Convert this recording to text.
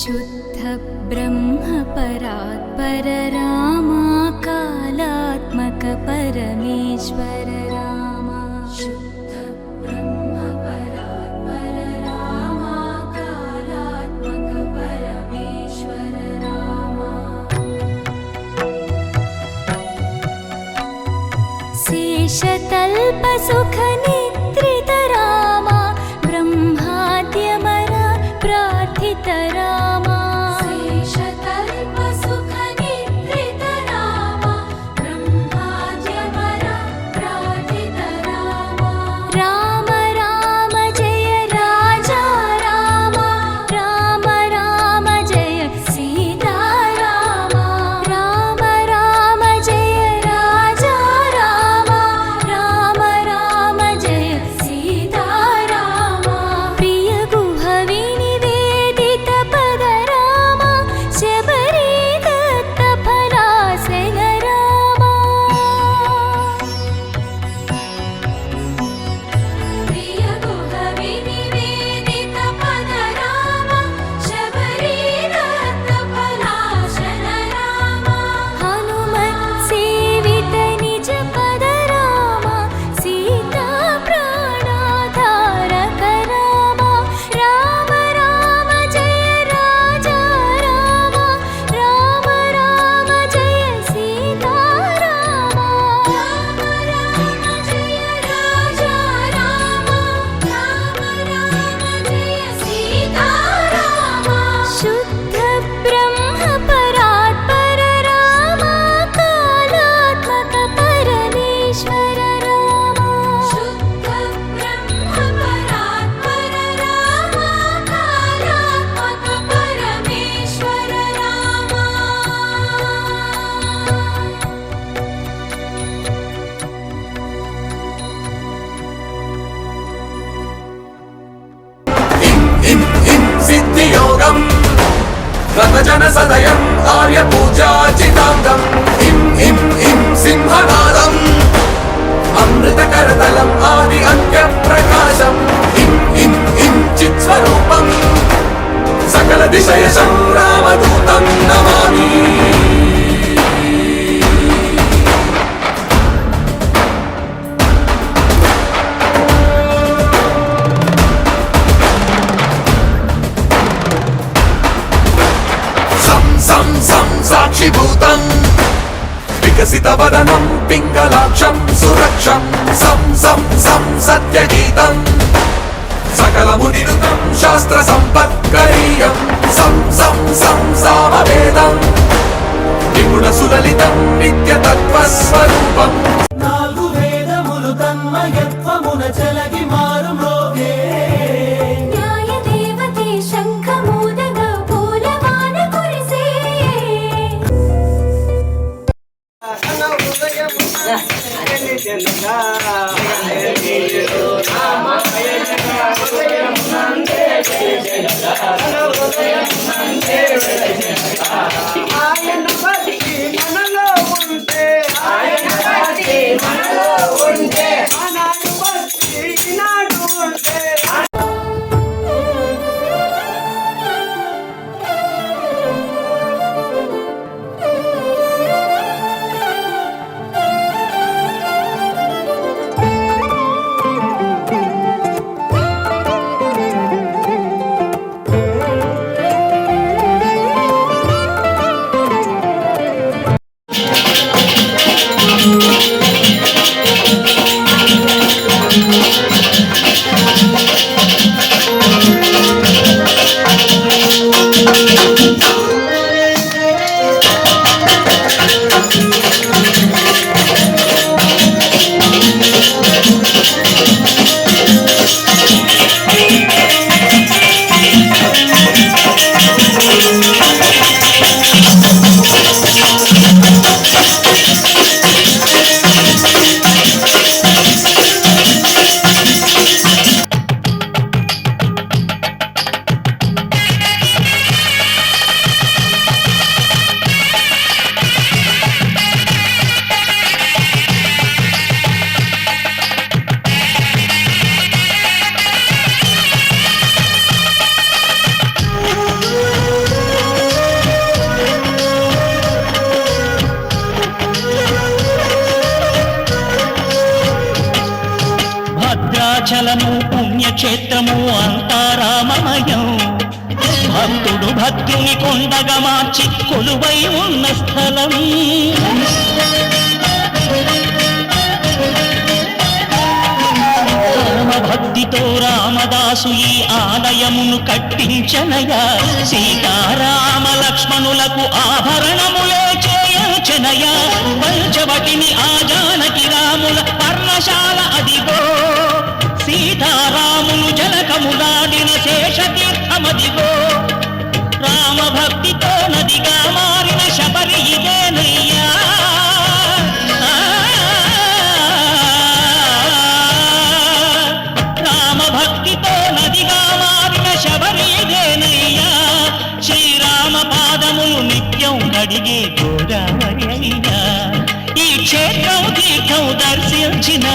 शुद्ध ब्रह्म परात्पर रामा कालात्मक परमेश्वर रामा शुद्ध ब्रह्म परात्पर रामा कालात्मक परमेश्वर रामा शेषतल्प सुख निद्रित रामा ब्रह्माद्यमर प्रार्थित रामा शेषतल्प सुख निद्रित रामा ब्रह्माद्यमर प्रार्थित रामा राम राम जय राजा रामा राम राम जय सीता रामा राम राम जय राजा रामा राम राम जय सीता रामा प्रिय गुहवि निवेदित पद रामा शबरी दत्त फलासन रामा प्रिय गुहवि निवेदित पद रामा शबरी दत्त फलासन रामा हनुमत् सेवित निज पद रामा सीता प्राणाधारक रामा राम राम जय राजा रामा राम राम जय सीता रामा राम राम जय राजा रामा राम राम जय सीता रामा शुद्ध ब्रह्म परात्पर रामा कालात्मक परमेश्वर रामा शुद्ध ब्रह्म परात्पर रामा कालात्मक परमेश्वर रामा इं सिद्धियोगम् रतजन सदयम् आर्य पूजाचिताङ्गम् इं सिंहनादम् अमृतकरतलम् आदि अन्त्यप्रकाशम् इं चित्स्वरूपम् सकल दिशयशं रामदूतं नमामि सं साक्षिभूतम् विकसितवदनं पिङ्गलाक्षं सुरक्षं सं सत्यगीतम् सकलमुनिनुतं शास्त्रसम्पत्करीयं सं सामवेदम् निपुणसुललितं नित्यतत्त्वस्वरूपम् నాలుగు వేదములు తన్మయత్వమున చెలగి మారు మ్రోగే న్యాయ దేవతే శంఖమూదగ పూలవాన కురిసే ఆయన భక్తి మనలో ఉంటే ఆయన భక్తి మనలో ఉంటే ఆనాడు భక్తి ఈనాడు ఉంటే తాను పుణ్యక్షేత్రము అంతా రామమయం. భక్తుడు భద్రుని కొండగా మార్చి కొలువై ఉన్న స్థలం. భక్తితో రామదాసు ఈ ఆలయమును కట్టించనయా. సీతారామ లక్ష్మణులకు ఆభరణములే చేయించనయా. పంచవటిని ఆ జానకి రాముల పర్ణశాల అదిగో. సీతారాములు జలకములాడిన శేషతీర్థమదిగో. రామ భక్తితో నదిగా మారిన శబరి ఇదేనయ్యా. భక్తితో నదిగా మారిన శబరిదేనయ్యా. శ్రీరామ పాదములు నిత్యం కడిగే గోదావరి అయ్యా. ఈ క్షేత్రం తీర్థం దర్శించిన